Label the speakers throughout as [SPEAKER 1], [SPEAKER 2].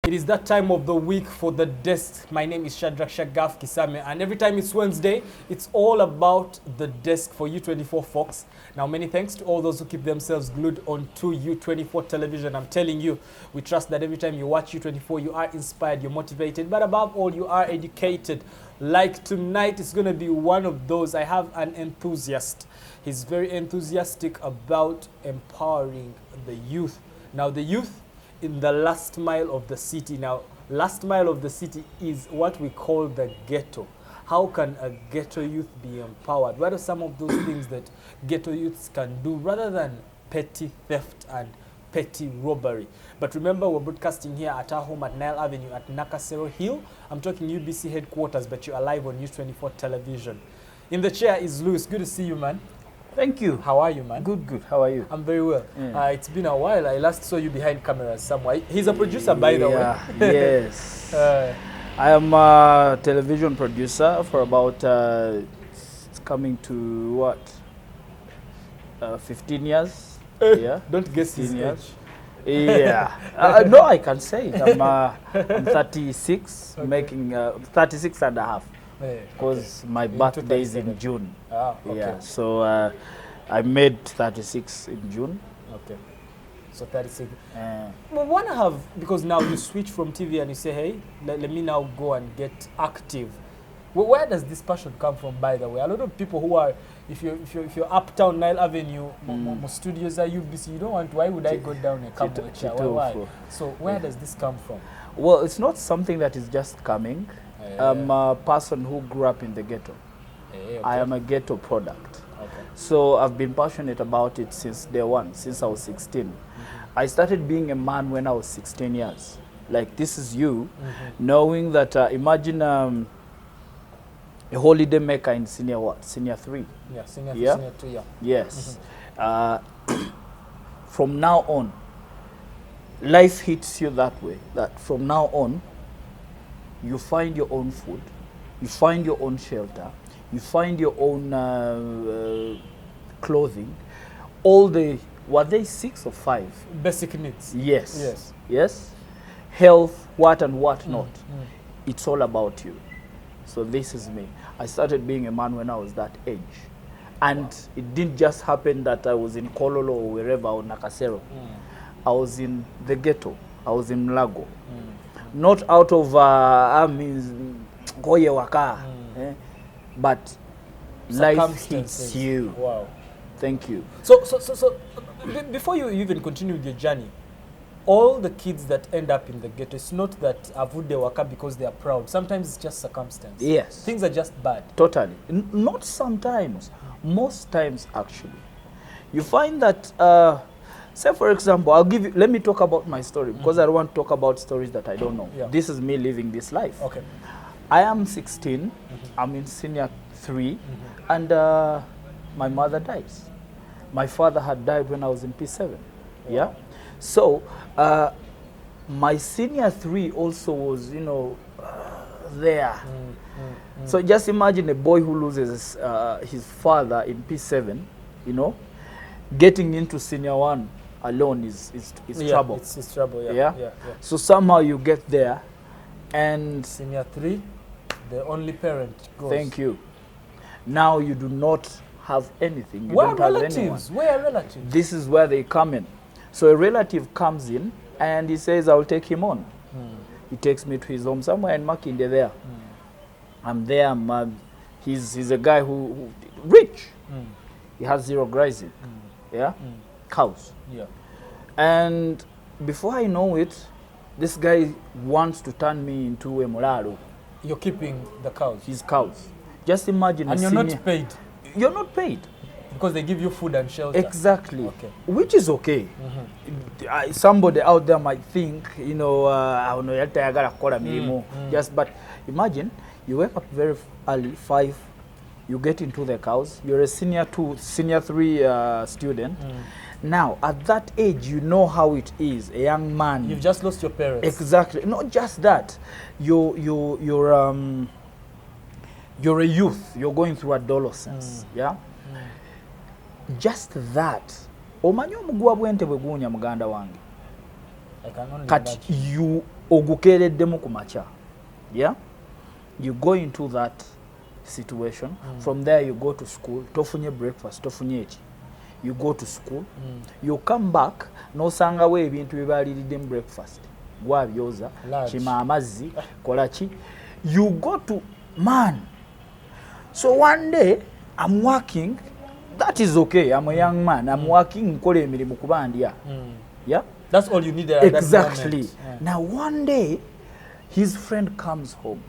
[SPEAKER 1] It is that time of the week for the desk. My name is Shadrach Shagaf Kisame, and every time it's Wednesday, it's all about the desk for U24 Fox. Now, many thanks to all those who keep themselves glued onto U24 television. I'm telling you, we trust that every time you watch U24, you are inspired, you're motivated, but above all, you are educated. Like tonight, it's going to be one of those. I have an enthusiast. He's very enthusiastic about empowering the youth. Now, the youth in the last mile of the city. Now, last mile of the city is what we call the ghetto. How can a ghetto youth be empowered? What are some of those things that ghetto youths can do rather than petty theft and petty robbery? But remember, we're broadcasting here at our home at Nile Avenue at Nakasero Hill. I'm talking UBC headquarters, but you are live on News24 television. In the chair is Louis. Good to see you, man.
[SPEAKER 2] Thank you.
[SPEAKER 1] How are you, man?
[SPEAKER 2] Good, good. How are you?
[SPEAKER 1] I'm very well. It's been a while. I last saw you behind cameras somewhere. He's a producer, by the way.
[SPEAKER 2] Yes. I am a television producer for about, it's coming to what? 15 years? Yeah.
[SPEAKER 1] Don't guess his age.
[SPEAKER 2] Yeah. No, I can say it. I'm 36, okay. Making 36 and a half. Because my birthday is in June.
[SPEAKER 1] Okay.
[SPEAKER 2] Yeah, so I made 36 in June.
[SPEAKER 1] Okay. So 36. Well, want to have, because now you switch from TV and you say, hey, let me now go and get active. Well, where does this passion come from, by the way? A lot of people who are, if you're uptown Nile Avenue, most studios are UBC, you don't want, why would I go down a couple of chair? Why? So where does this come from?
[SPEAKER 2] Well, it's not something that is just coming. I'm a person who grew up in the ghetto.
[SPEAKER 1] Okay.
[SPEAKER 2] I am a ghetto product.
[SPEAKER 1] Okay.
[SPEAKER 2] So I've been passionate about it since day one, since I was 16. I started being a man when I was 16 years. Like, this is you, knowing that, imagine a holiday maker in senior what? Senior 3.
[SPEAKER 1] Yeah, senior 2, yeah.
[SPEAKER 2] Yes. From now on, life hits you that way, that from now on, you find your own food, you find your own shelter, you find your own clothing, all the, were they 6 or 5?
[SPEAKER 1] Basic needs.
[SPEAKER 2] Yes.
[SPEAKER 1] Yes.
[SPEAKER 2] Yes. Health, what and what not. It's all about you. So this is me. I started being a man when I was that age. And it didn't just happen that I was in Kololo or wherever, or Nakasero. I was in the ghetto. I was in Mlago. Not out of goye waka, but life hits you.
[SPEAKER 1] Wow.
[SPEAKER 2] Thank you.
[SPEAKER 1] So before you even continue with your journey, all the kids that end up in the ghetto, it's not that avude waka because they are proud. Sometimes it's just circumstance.
[SPEAKER 2] Yes.
[SPEAKER 1] Things are just bad.
[SPEAKER 2] Totally. Not sometimes. Most times, actually. You find that, say for example, let me talk about my story, because I don't want to talk about stories that I don't know. Yeah. This is me living this life.
[SPEAKER 1] Okay.
[SPEAKER 2] I am 16, I'm in senior 3, and my mother dies. My father had died when I was in P7. Wow. Yeah. So, my senior 3 also was, there. So just imagine a boy who loses his father in P7, getting into senior 1 alone is trouble.
[SPEAKER 1] It's trouble,
[SPEAKER 2] Yeah? So somehow you get there, and
[SPEAKER 1] senior 3, the only parent goes.
[SPEAKER 2] Thank you. Now you do not have anything. You
[SPEAKER 1] Where
[SPEAKER 2] don't
[SPEAKER 1] are
[SPEAKER 2] have
[SPEAKER 1] relatives?
[SPEAKER 2] anyone.
[SPEAKER 1] Where are relatives?
[SPEAKER 2] This is where they come in. So a relative comes in and he says, I'll take him on. He takes me to his home somewhere in Makinde there. I'm there. He's a guy who rich. He has 0 grazing. Yeah? Cows.
[SPEAKER 1] Yeah.
[SPEAKER 2] And before I know it, this guy wants to turn me into a mularo.
[SPEAKER 1] You're keeping the cows?
[SPEAKER 2] His cows. Just imagine.
[SPEAKER 1] And you're not paid?
[SPEAKER 2] You're not paid.
[SPEAKER 1] Because they give you food and shelter?
[SPEAKER 2] Exactly.
[SPEAKER 1] Okay.
[SPEAKER 2] Which is okay. Somebody out there might think, just, but imagine, you wake up very early, 5, you get into the cows, you're a senior 3 student. Now, at that age, you know how it is, a young man.
[SPEAKER 1] You've just lost your parents.
[SPEAKER 2] Exactly. Not just that. You're a youth. You're going through adolescence. Yeah? Just that. Omanyo mugwa bwente bwe gunya muganda wange.
[SPEAKER 1] I can only
[SPEAKER 2] Kat
[SPEAKER 1] imagine.
[SPEAKER 2] you ogukeereddemu ku makya. Yeah, you go into that situation. From there you go to school, tofunye breakfast, tofunye eki. You go to school, you come back, n'osangawo ebintu bye baaliriddemu breakfast, gwabyoza, kima amazzi, kola ki. You go to, man. So one day I'm working, that is okay, I'm a young man, I'm working, nkola emirimu kuba ndya. Yeah,
[SPEAKER 1] that's all you need at
[SPEAKER 2] exactly.
[SPEAKER 1] that moment.
[SPEAKER 2] Now one day his friend comes home.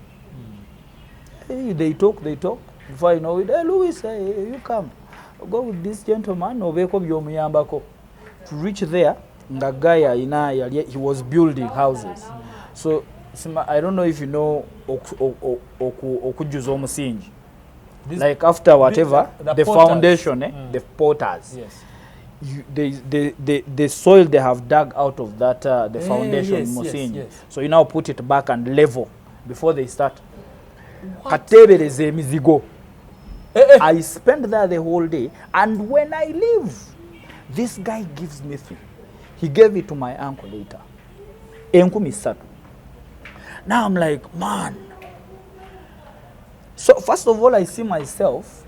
[SPEAKER 2] Hey, they talk. Before you know it, hey Louis, hey, you come. Go with this gentleman, obeko byomuyambako. To reach there, nga guy he was building houses. So I don't know if you know okujuza omusingi. Like after whatever, the foundation, the potters.
[SPEAKER 1] Yes.
[SPEAKER 2] The soil they have dug out of that, the foundation, musingi.
[SPEAKER 1] Yes.
[SPEAKER 2] So you now put it back and level before they start. Katebereze emizigo. I spent there the whole day, and when I leave, this guy gives me 3. He gave it to my uncle later. Enkumi 3. Now I'm like, man. So first of all, I see myself.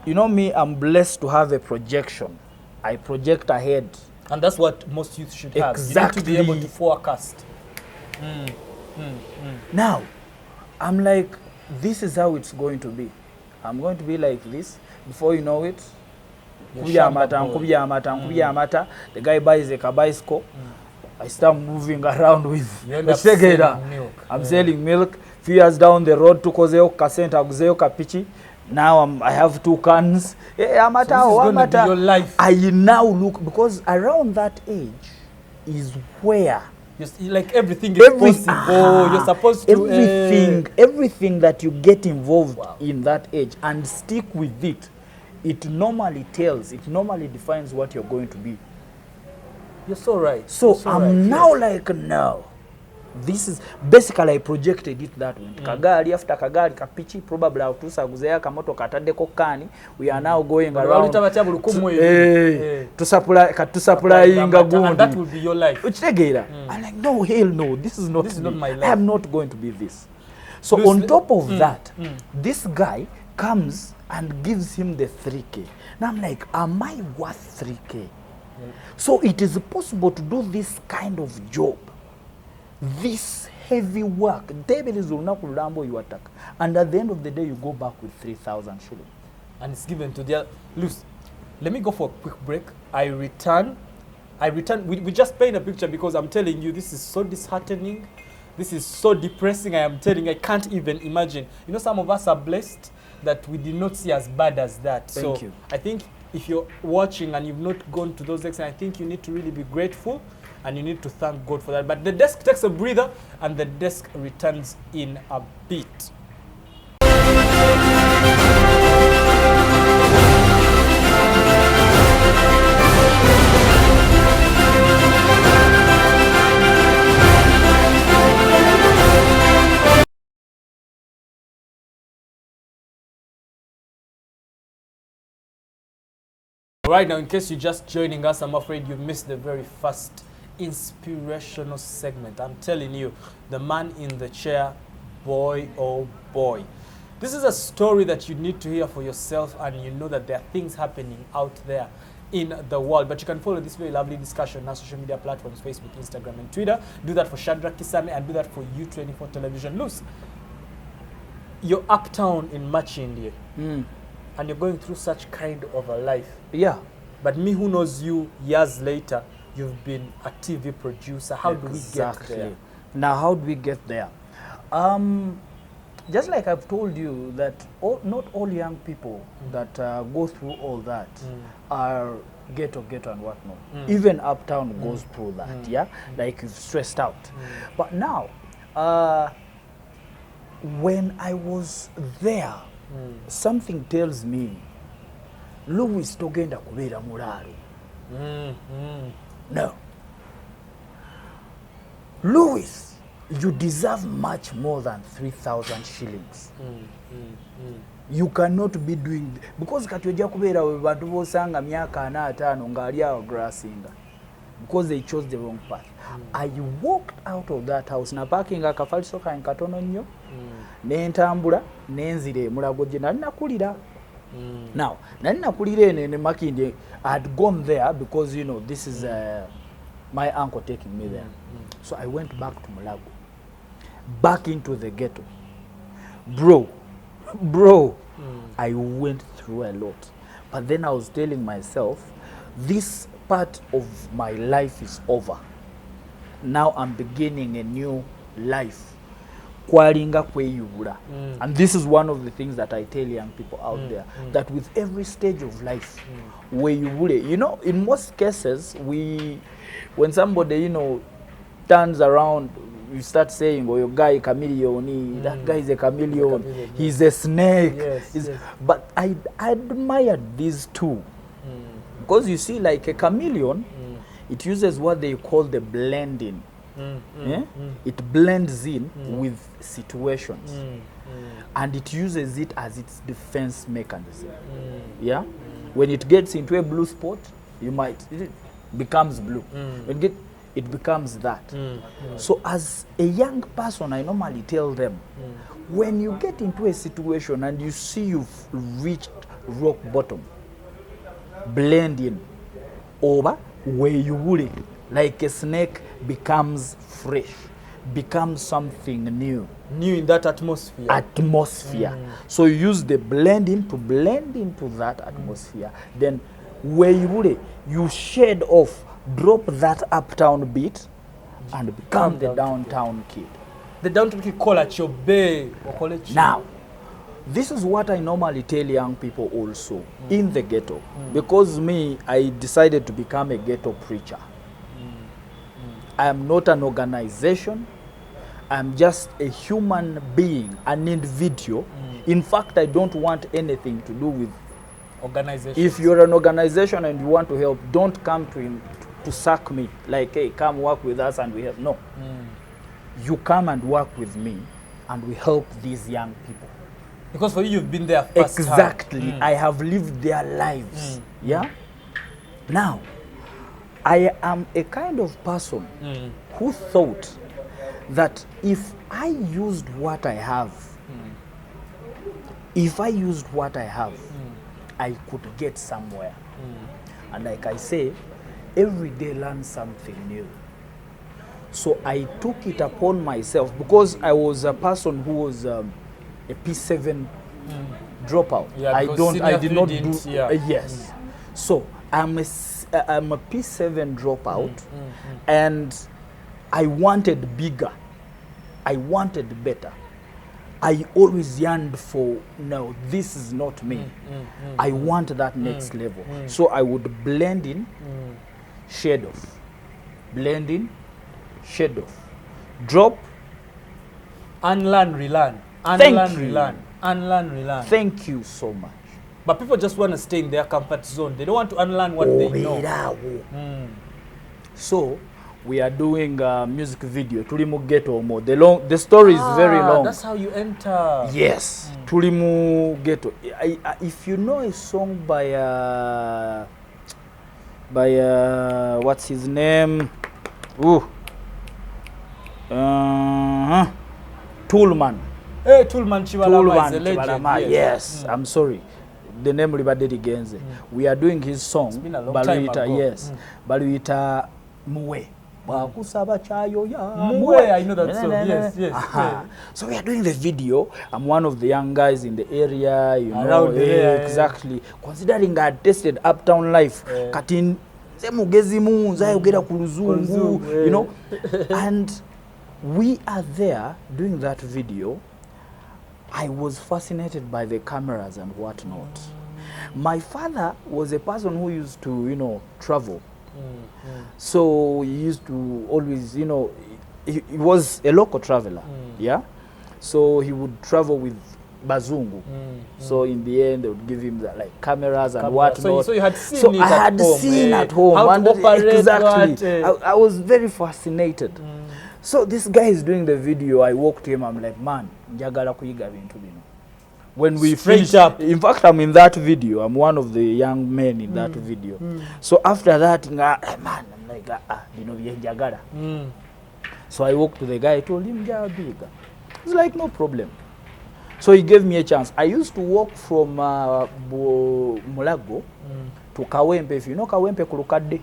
[SPEAKER 2] You know me, I'm blessed to have a projection. I project ahead.
[SPEAKER 1] And that's what most youth should have.
[SPEAKER 2] Exactly.
[SPEAKER 1] You need to be able to forecast.
[SPEAKER 2] Now, I'm like, this is how it's going to be. I'm going to be like this. Before you know it, the guy buys a bicycle. I start moving around with
[SPEAKER 1] milk.
[SPEAKER 2] I'm selling milk. Few years down the road, tukozeo kasenta aguzeo kapichi. Now I have 2 cans.
[SPEAKER 1] So this is going to be your life.
[SPEAKER 2] I now look, because around that age is where
[SPEAKER 1] like everything is possible. You're supposed to
[SPEAKER 2] everything that you get involved in that age and stick with it. It normally defines what you're going to be.
[SPEAKER 1] You're so right.
[SPEAKER 2] So I'm now like, no. This is basically, I projected it that way. Kagari after Kagari kapichi, probably tusaguzeya kamoto katadeko kani. We are now going around to supply inga gundi.
[SPEAKER 1] And that will be your life.
[SPEAKER 2] I'm like, no, hell no, this is not
[SPEAKER 1] my life.
[SPEAKER 2] I am not going to be this. So on top of that, this guy comes and gives him the 3K. Now I'm like, am I worth 3K? So it is possible to do this kind of job, this heavy work, and at the end of the day you go back with 3,000 shillings.
[SPEAKER 1] And it's given to the loose. Let me go for a quick break. I return. We just paint a picture, because I'm telling you, this is so disheartening. This is so depressing. I am telling you, I can't even imagine. You know, some of us are blessed that we did not see as bad as that.
[SPEAKER 2] Thank you.
[SPEAKER 1] I think if you're watching and you've not gone to those extents, I think you need to really be grateful and you need to thank God for that. But the desk takes a breather and the desk returns in a bit. Right now, in case you're just joining us, I'm afraid you missed the very first inspirational segment. I'm telling you, the man in the chair, boy, oh boy. This is a story that you need to hear for yourself, and you know that there are things happening out there in the world. But you can follow this very lovely discussion on our social media platforms, Facebook, Instagram, and Twitter. Do that for Shadrach Kisame and do that for U24 Television. Loose, you're uptown in Machindi. And you're going through such kind of a life.
[SPEAKER 2] Yeah.
[SPEAKER 1] But me who knows you years later, you've been a TV producer. How do we get there?
[SPEAKER 2] Now, how do we get there? Just like I've told you that not all young people that go through all that are ghetto and whatnot. Even uptown goes through that, yeah? Like you've stressed out. But now, when I was there, something tells me, Louis togenda kubeera mulaalo. No. Louis, you deserve much more than 3,000 shillings. You cannot be doing, because kati ojja kubeera we bantu b'osanga myaka 45 ng'ali awo grassinga. because they chose the wrong path. I walked out of that house na parking akafaliso kange katono nnyo nentambula nenzira emulago gye nali nakulira. Now nali nakulira eno ne Makindi, I had gone there because you know this is my uncle taking me there. So I went back to Mulago, back into the ghetto. Bro, I went through a lot. But then I was telling myself, this part of my life is over. Now I'm beginning a new life. Kwalinga kweyubula. And this is one of the things that I tell young people out there, that with every stage of life, weyubule, you know, in most cases, when somebody, you know, turns around, you start saying, oh, your guy chameleon, that guy is a chameleon, he's a snake. Yes. But I admired these two. Because you see, like a chameleon, it uses what they call the blending. It blends in with situations. And it uses it as its defense mechanism. Yeah? When it gets into a blue spot, it becomes blue. It becomes that. So as a young person, I normally tell them, when you get into a situation and you see you've reached rock bottom, blend in over where you would, like a snake becomes fresh, becomes something new
[SPEAKER 1] in that atmosphere.
[SPEAKER 2] So you use the blending to blend into that atmosphere. Then where you would, you shed off, drop that uptown beat and become the downtown kid.
[SPEAKER 1] The downtown kid call at your bay or call it.
[SPEAKER 2] Now, this is what I normally tell young people also in the ghetto. Because I decided to become a ghetto preacher. I am not an organization. I'm just a human being, an individual. In fact, I don't want anything to do with
[SPEAKER 1] organization.
[SPEAKER 2] If you're an organization and you want to help, don't come to sack me like, hey, come work with us and we help. No. You come and work with me and we help these young people.
[SPEAKER 1] Because for you, you've been there first.
[SPEAKER 2] Exactly. I have lived their lives. Yeah? Now, I am a kind of person who thought that if I used what I have, I could get somewhere. And like I say, every day learn something new. So I took it upon myself because I was a person who was a P7 dropout.
[SPEAKER 1] Yeah,
[SPEAKER 2] I did not do. Yes. So I'm a P7 dropout, and I wanted bigger. I wanted better. I always yearned for, no, this is not me. I want that next level. So I would blend in, shade off. Blend in, shade off. Drop.
[SPEAKER 1] Unlearn, relearn. Unlearn, relearn. Unlearn, relearn.
[SPEAKER 2] Thank you so much.
[SPEAKER 1] But people just want to stay in their comfort zone. They don't want to unlearn what they know. So we are doing a music video. Tulimu Ghetto mo. The story is very long. That's how you enter.
[SPEAKER 2] Yes. Tulimu Ghetto. If you know a song by what's his name? Toolman.
[SPEAKER 1] Hey, Toolman Chibalama is a legend.
[SPEAKER 2] Yes. I'm sorry. The name Libadedi Genze. We are doing his song.
[SPEAKER 1] It's been a long time ago.
[SPEAKER 2] Yes. Baluita Muwe.
[SPEAKER 1] Muwe, I know that song. Yes.
[SPEAKER 2] So we are doing the video. I'm one of the young guys in the area, you know.
[SPEAKER 1] Around here.
[SPEAKER 2] Exactly. Considering I had tasted uptown life, katin mugezi munza yogera kuluzungu, you know. And we are there doing that video. I was fascinated by the cameras and whatnot. My father was a person who used to, you know, travel. So he used to always, you know, he was a local traveler. Yeah. So he would travel with Bazungu. So in the end, they would give him like cameras and whatnot.
[SPEAKER 1] So you had seen it
[SPEAKER 2] I had seen at home.
[SPEAKER 1] How to operate.
[SPEAKER 2] Exactly. I was very fascinated. So this guy is doing the video. I walked to him. I'm like, man, njagala kuyiga bintu bino. When we finished up, in fact, I'm in that video. I'm one of the young men in that video. So after that, man, I'm like, like, bino byenjagala. So I walked to the guy, I told him, yeah, bigger. He's like, no problem. So he gave me a chance. I used to walk from Mulago to Kawempe. If you know Kawempe Kulukadde,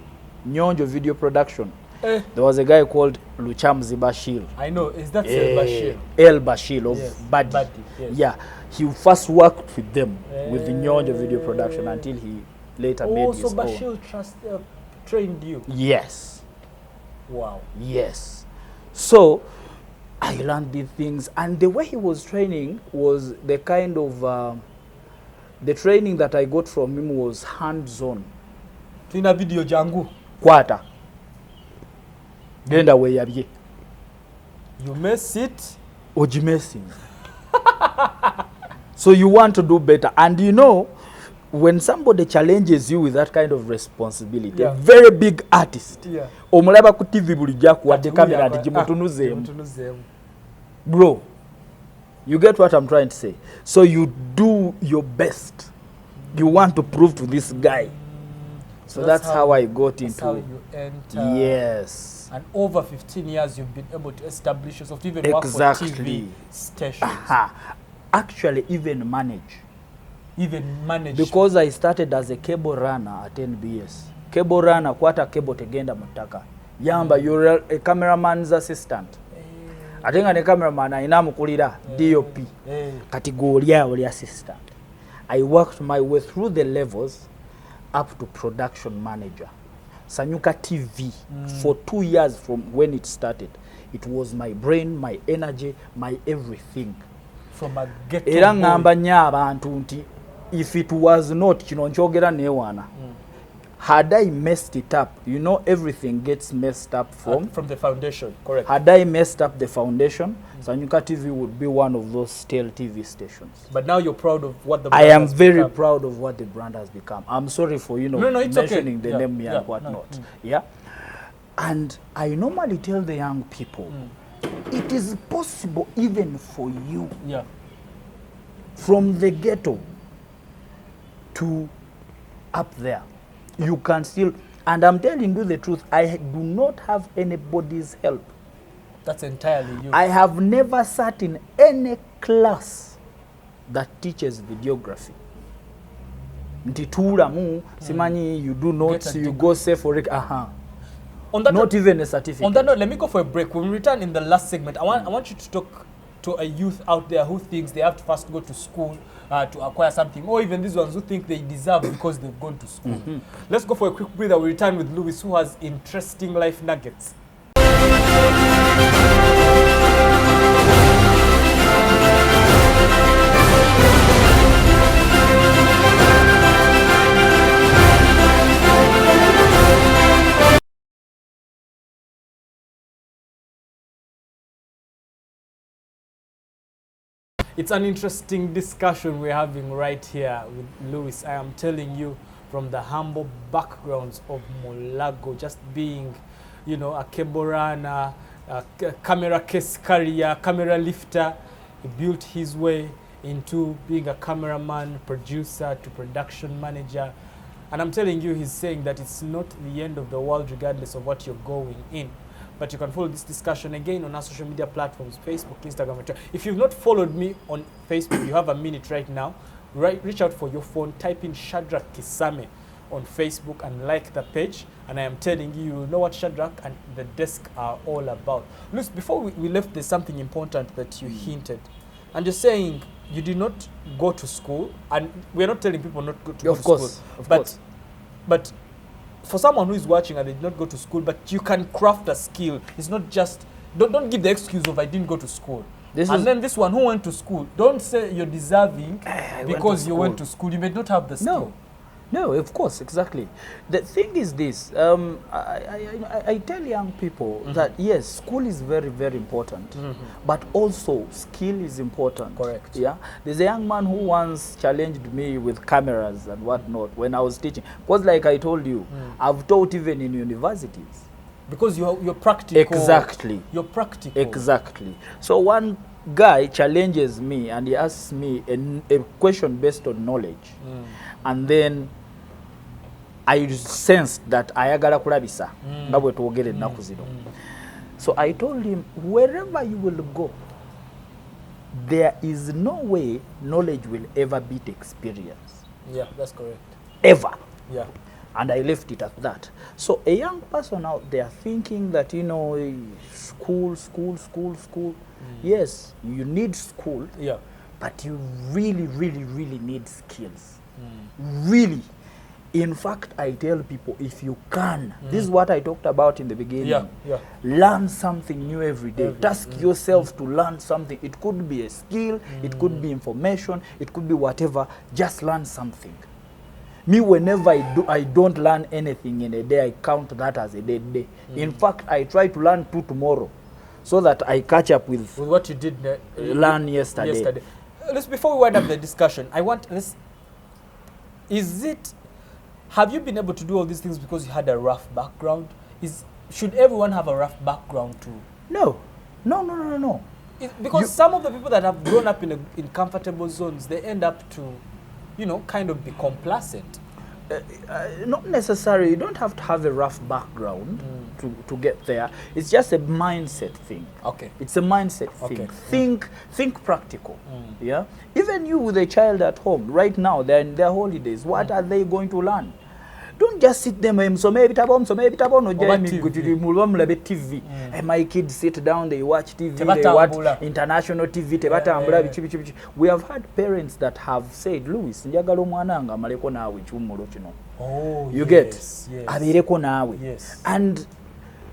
[SPEAKER 2] Nyonjo Video Production. There was a guy called Luchamzi Bashir.
[SPEAKER 1] I know. Is that El Bashir?
[SPEAKER 2] El Bashir of
[SPEAKER 1] Yes.
[SPEAKER 2] Badi.
[SPEAKER 1] Yes.
[SPEAKER 2] Yeah. He first worked with them, with the Nyonjo Video Production, until he later made his
[SPEAKER 1] so
[SPEAKER 2] own.
[SPEAKER 1] Bashir trained you?
[SPEAKER 2] Yes.
[SPEAKER 1] Wow.
[SPEAKER 2] Yes. So I learned these things, and the way he was training was the kind of the training that I got from him was hands-on.
[SPEAKER 1] Tina video jangu.
[SPEAKER 2] Kwata. Genda we yabye.
[SPEAKER 1] You may sit.
[SPEAKER 2] Ojimessing. So you want to do better, and you know, when somebody challenges you with that kind of responsibility, a very big artist, omulaba ku TV bulijja kuwadde kamera ati jimutunuzeemu. Bro, you get what I'm trying to say? So you do your best. You want to prove to this guy. So that's how I got into
[SPEAKER 1] how you enter.
[SPEAKER 2] Yes.
[SPEAKER 1] And over 15 years, you've been able to establish yourself, to even work for TV stations.
[SPEAKER 2] Actually, even manage.
[SPEAKER 1] Even manage.
[SPEAKER 2] Because I started as a cable runner at NBS. Cable runner, kwata cable tegenda mutaka. Yamba, you're a cameraman's assistant. Ate nga ne cameraman ayina amukulira DOP. Kati g'olya oli assistant. I worked my way through the levels up to production manager. Sanyuka TV for 2 years from when it started. It was my brain, my energy, my everything.
[SPEAKER 1] From a ghetto
[SPEAKER 2] era ngamba nnyo abantu nti if it was not kino nkyogera neewaana. Had I messed it up, you know, everything gets messed up from
[SPEAKER 1] the foundation, correct.
[SPEAKER 2] Had I messed up the foundation, Sanyuka TV would be one of those stale TV stations.
[SPEAKER 1] But now you're proud of what the brand
[SPEAKER 2] I am
[SPEAKER 1] has
[SPEAKER 2] very
[SPEAKER 1] become.
[SPEAKER 2] Proud of what the brand has become. I'm sorry for, it's mentioning
[SPEAKER 1] okay.
[SPEAKER 2] the name and whatnot. Yeah. And I normally tell the young people, it is possible even for you, from the ghetto to up there. You can still, and I'm telling you the truth, I do not have anybody's help.
[SPEAKER 1] That's entirely you.
[SPEAKER 2] I have never sat in any class that teaches videography. Ntitulamu, simanyi, you do notes, you go say for it,
[SPEAKER 1] On that
[SPEAKER 2] not
[SPEAKER 1] note,
[SPEAKER 2] even a certificate.
[SPEAKER 1] On that note, let me go for a break. When we return in the last segment, I want you to talk to a youth out there who thinks they have to first go to school to acquire something, or even these ones who think they deserve because they've gone to school. Let's go for a quick breather. We return with Louis, who has interesting life nuggets. It's an interesting discussion we're having right here with Louis. I am telling you, from the humble backgrounds of Mulago, just being, a cable runner, a camera case carrier, camera lifter. He built his way into being a cameraman, producer, to production manager. And I'm telling you, he's saying that it's not the end of the world regardless of what you're going in. But you can follow this discussion again on our social media platforms, Facebook, Instagram, and Twitter. If you've not followed me on Facebook, you have a minute right now. Reach out for your phone, type in Shadrach Kisame on Facebook and like the page. And I am telling you, you know what Shadrach and the desk are all about. Luis, before we left, there's something important that you hinted. And you're saying you did not go to school. And we're not telling people not to go to school. Of course. But for someone who is watching and they did not go to school, but you can craft a skill. It's not just, don't give the excuse of I didn't go to school. Then this one who went to school, don't say you're deserving because you went to school. You may not have the skill.
[SPEAKER 2] No, of course, exactly. The thing is this, I tell young people that yes, school is very, very important, but also skill is important.
[SPEAKER 1] Correct.
[SPEAKER 2] Yeah. There's a young man who once challenged me with cameras and whatnot when I was teaching. Because like I told you, I've taught even in universities.
[SPEAKER 1] Because you're practical.
[SPEAKER 2] Exactly.
[SPEAKER 1] You're practical.
[SPEAKER 2] Exactly. So one guy challenges me and he asks me a question based on knowledge. And then, I sensed that ayagala kulabisa nga bwe twogera ennaku zino. So I told him, wherever you will go, there is no way knowledge will ever beat experience.
[SPEAKER 1] Yeah, that's correct.
[SPEAKER 2] Ever.
[SPEAKER 1] Yeah.
[SPEAKER 2] And I left it at that. So a young person out there thinking that, you know, school. Yes, you need school.
[SPEAKER 1] Yeah.
[SPEAKER 2] But you really need skills. Really. In fact, I tell people, if you can, this is what I talked about in the beginning.
[SPEAKER 1] Yeah.
[SPEAKER 2] Learn something new every day. Task yourself to learn something. It could be a skill, it could be information, it could be whatever. Just learn something. Me, whenever I don't learn anything in a day, I count that as a dead day. In fact, I try to learn 2 tomorrow, so that I catch up with
[SPEAKER 1] what you did
[SPEAKER 2] learn yesterday.
[SPEAKER 1] Before we wind up the discussion, I want this. Have you been able to do all these things because you had a rough background? Should everyone have a rough background too?
[SPEAKER 2] No.
[SPEAKER 1] Because some of the people that have grown up in comfortable zones, they end up to, you know, kind of be complacent.
[SPEAKER 2] Not necessarily. You don't have to have a rough background to get there. It's just a mindset thing.
[SPEAKER 1] Okay.
[SPEAKER 2] It's a mindset thing. Think practical. Yeah. Even you with a child at home right now, they're in their holidays. What are they going to learn? Don't just sit them and TV. And my kids sit down, they watch TV, they watch international TV. We have had parents that have said, Louis, you get? Yes. And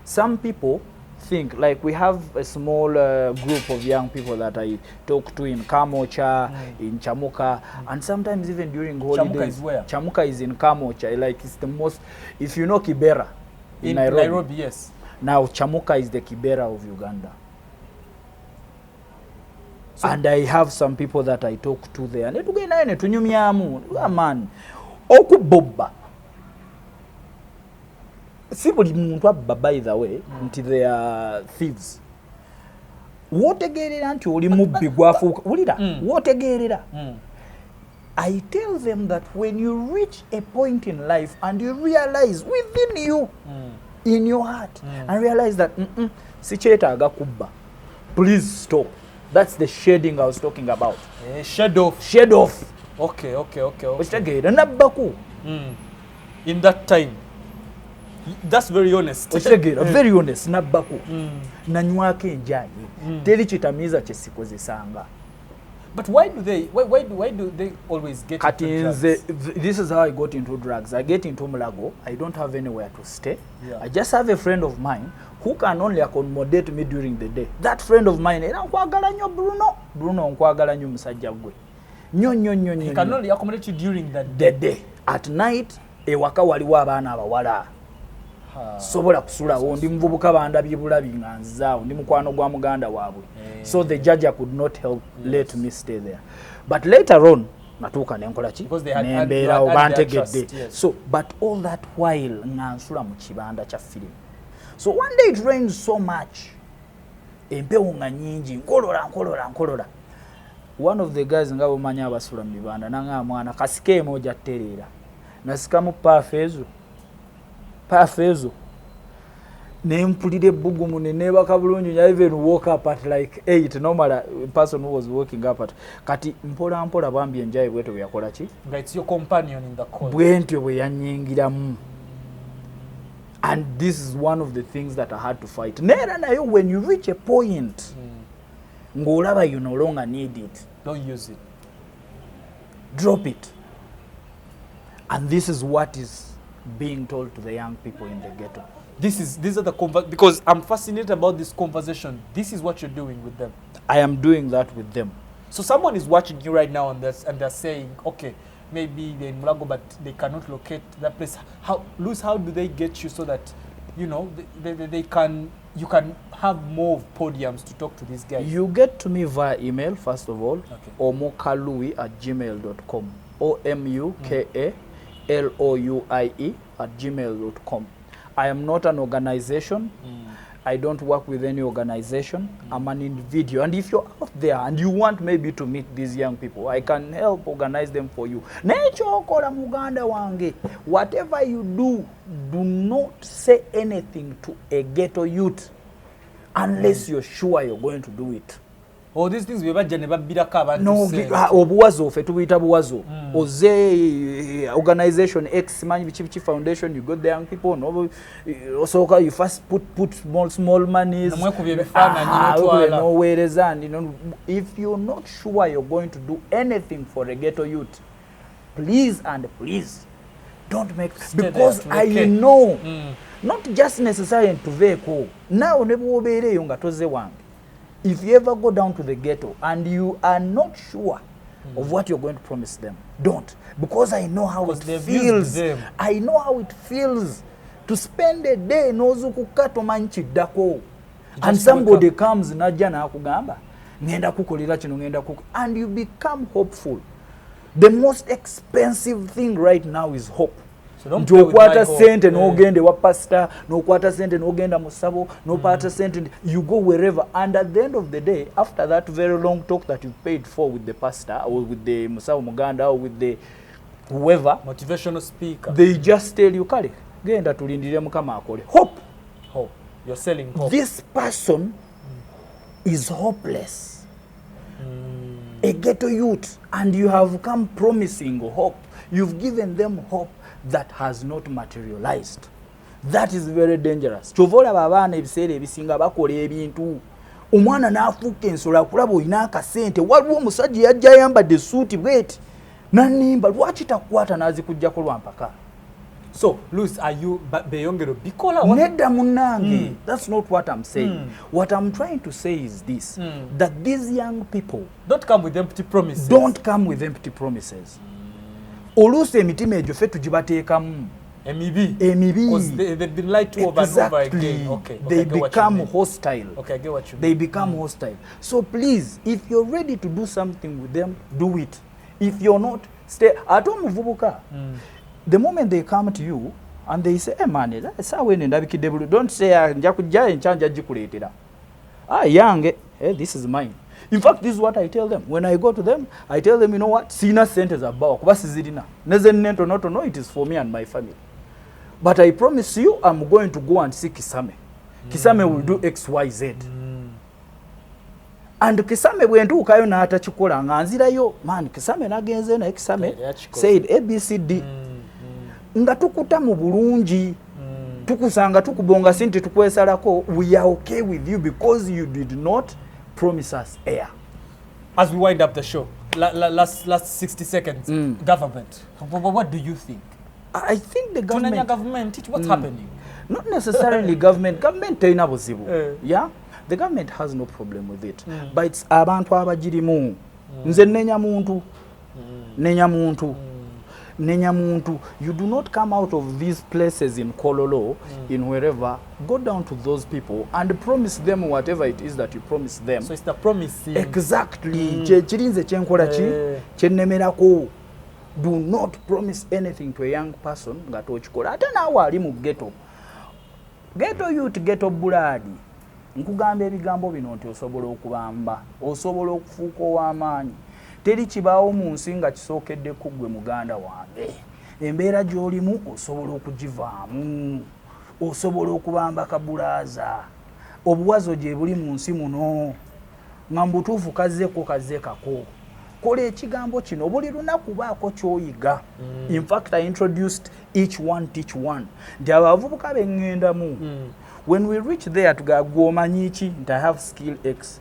[SPEAKER 2] some people think, like we have a small group of young people that I talk to in Kamocha, in Chamuka, and sometimes even during holidays.
[SPEAKER 1] Chamuka is where?
[SPEAKER 2] Chamuka is in Kamocha. Like it's the most, if you know Kibera in
[SPEAKER 1] Nairobi, yes.
[SPEAKER 2] Now Chamuka is the Kibera of Uganda. So, and I have some people that I talk to there. Man, okubobba. Si buli muntu abba, by the way, nti they are thieves. Wotegerera nti oli mubbi gwafuuka. Wulira, wotegerera. I tell them that when you reach a point in life and you realize within you, in your heart, and realize that si kyetaaga kubba, please stop. That's the shading I was talking about.
[SPEAKER 1] Shed off.
[SPEAKER 2] Shed off.
[SPEAKER 1] Okay.
[SPEAKER 2] Okitegeera nabbaku.
[SPEAKER 1] In that time. That's very honest.
[SPEAKER 2] Very honest. Nabbaku. Nanywako enjayi. Teri kitamiiza kye sikozesanga.
[SPEAKER 1] But why do they always get into drugs?
[SPEAKER 2] This is how I got into drugs. I get into Mulago. I don't have anywhere to stay.
[SPEAKER 1] Yeah.
[SPEAKER 2] I just have a friend of mine who can only accommodate me during the day. That friend of mine, nkwagala nnyo Bruno nkwagala nnyo musajja gwe. Nnyo.
[SPEAKER 1] He can only accommodate you during the
[SPEAKER 2] day. At night, ewaka waliwo abaana abawala. Sobola kusulawo ndi muvubuka bandabye bulabi nga nzaawo ndi mukwano gwa muganda waabwe. So the judge could not let me stay there. But later on, natuuka nenkola ki? Nembeerawo bantegedde. So, but all that while nga nsula mu kibanda kya firimu. So one day it rained so much. Empewo nga nyingi, nkolola. One of the guys nga bamanya abasula mu bibanda nanga mwana kasike moja terera. Nasikamu pafezo. Nempulira ebbugumu nebaka bulungi. I even woke up at like 8. Normally a person who was waking up at kati mpola bambi enjaye bweto yakola ki?
[SPEAKER 1] It's your companion in the call.
[SPEAKER 2] Bwentyo bwe yanyingiramu. And this is one of the things that I had to fight. Nera nayo, when you reach a point, ngolaba you no longer need it.
[SPEAKER 1] Don't use it.
[SPEAKER 2] Drop it. And this is what is being told to the young people in the ghetto.
[SPEAKER 1] These are the because I'm fascinated about this conversation. This is what you're doing with them.
[SPEAKER 2] I am doing that with them.
[SPEAKER 1] So someone is watching you right now and they're saying, okay, maybe they're in Mulago, but they cannot locate that place. How do they get you so that, you know, you can have more podiums to talk to these guys? You
[SPEAKER 2] get to me via email, first of all, omukalouie@gmail.com. OMUKALOUIE@gmail.com. I am not an organization. I don't work with any organization. I'm an individual. And if you're out there and you want maybe to meet these young people, I can help organize them for you. Nechokola muganda wange. Whatever you do, do not say anything to a ghetto youth unless you're sure you're going to do it.
[SPEAKER 1] All these things we bajja ne babbirako abantu
[SPEAKER 2] no obuwazo ffe tubuyita buwazo oze organization X manyi bichi foundation, you got the young people no osooka you first put small monies
[SPEAKER 1] namwekubye ebifaananyi n'otwala
[SPEAKER 2] noweereza and you know, if you're not sure you're going to do anything for a ghetto youth, please don't make because I know not just necessarily to vehicle now ne bwobeereyo nga toze wange. If you ever go down to the ghetto and you are not sure of what you're going to promise them, don't. Because I know how it feels. I know how it feels to spend a day nozukukato manchiddako and somebody comes najja nakugamba ngenda kukolera kino ngenda kuko and you become hopeful. The most expensive thing right now is hope. nti okwata sente n'ogende wa pastor n'okwata sente n'ogenda mu ssabo n'opata sente you go wherever and at the end of the day after that very long talk that you paid for with the pastor or with the musawo muganda or with the whoever
[SPEAKER 1] motivational speaker
[SPEAKER 2] they just tell you kale genda tulindirire mukama akole hope
[SPEAKER 1] you're selling hope.
[SPEAKER 2] This person is hopeless, a ghetto youth, and you have come promising hope. You've given them hope that has not materialized. That is very dangerous. Chovola babana ebiseera ebisinga bakola ebintu omwana n'afuuka ensolo akulaba olina akasente waliwo omusajja yajja ayambadde suuti bweti nanimba lwaki takwata n'azikujjako lwampaka.
[SPEAKER 1] So Louis, are you beyongero bikola
[SPEAKER 2] nedda munnange? That's not what I'm saying. What I'm trying to say is this, that these young people
[SPEAKER 1] don't come with empty promises.
[SPEAKER 2] Don't come with empty promises. Oluusi emitima egyo ffe tugibateekamu
[SPEAKER 1] emibi
[SPEAKER 2] because
[SPEAKER 1] they've been lied to over and over again. Okay,
[SPEAKER 2] they become hostile.
[SPEAKER 1] Okay, I get what you mean.
[SPEAKER 2] They become hostile. So please, if you're ready to do something with them, do it. If you're not, stay at home. Muvubuka. The moment they come to you and they say, hey man, don't say nja kujja enchanja gikuleetera. Yange, hey, this is mine. In fact, this is what I tell them. When I go to them, I tell them, you know what? Sina sentes abawa kuba sizirina. Nezenento not to know it is for me and my family. But I promise you, I'm going to go and see Kisame. Kisame will do X, Y, Z. And Kisame bwentuukayo n'atakikola nga nzirayo, man, Kisame nagenze na Kisame said ABCD. Nga tukuta mu bulungi. Tukusanga tukubonga sente tukwesalako, we are okay with you because you did not promise us air.
[SPEAKER 1] As we wind up the show, last 60 seconds, government, what do you think?
[SPEAKER 2] I think the government,
[SPEAKER 1] what's happening?
[SPEAKER 2] Not necessarily government tena buzibu. Yeah, the government has no problem with it, but it's abantu abagirimu. Nze nenya muntu. You do not come out of these places in Kololo, in wherever, go down to those people and promise them whatever it is that you promise them.
[SPEAKER 1] So it's the promising.
[SPEAKER 2] Exactly. Chirinze chenkola chenemerako. Do not promise anything to a young person nga tochikola. Ate naawe ali mu ghetto. Ghetto youth, ghetto blood. Nkugamba ebigambo bino nti osobola okubamba, osobola okufuuka ow'amaanyi. Teri kibaawo mu nsi nga kisookedde ku ggwe muganda wange. Embeera gy'olimu osobola okugivaamu, osobola okubamba kabulaaza. Obuwazo gye buli mu nsi muno nga mu butuufu kazzeko. Kola ekigambo kino buli lunaku baako ky'oyiga. In fact, I introduced each one teach one. Nti abavubuka b'eŋŋendamu. When we reach there tugagwa omanyi ki nti I have skill X.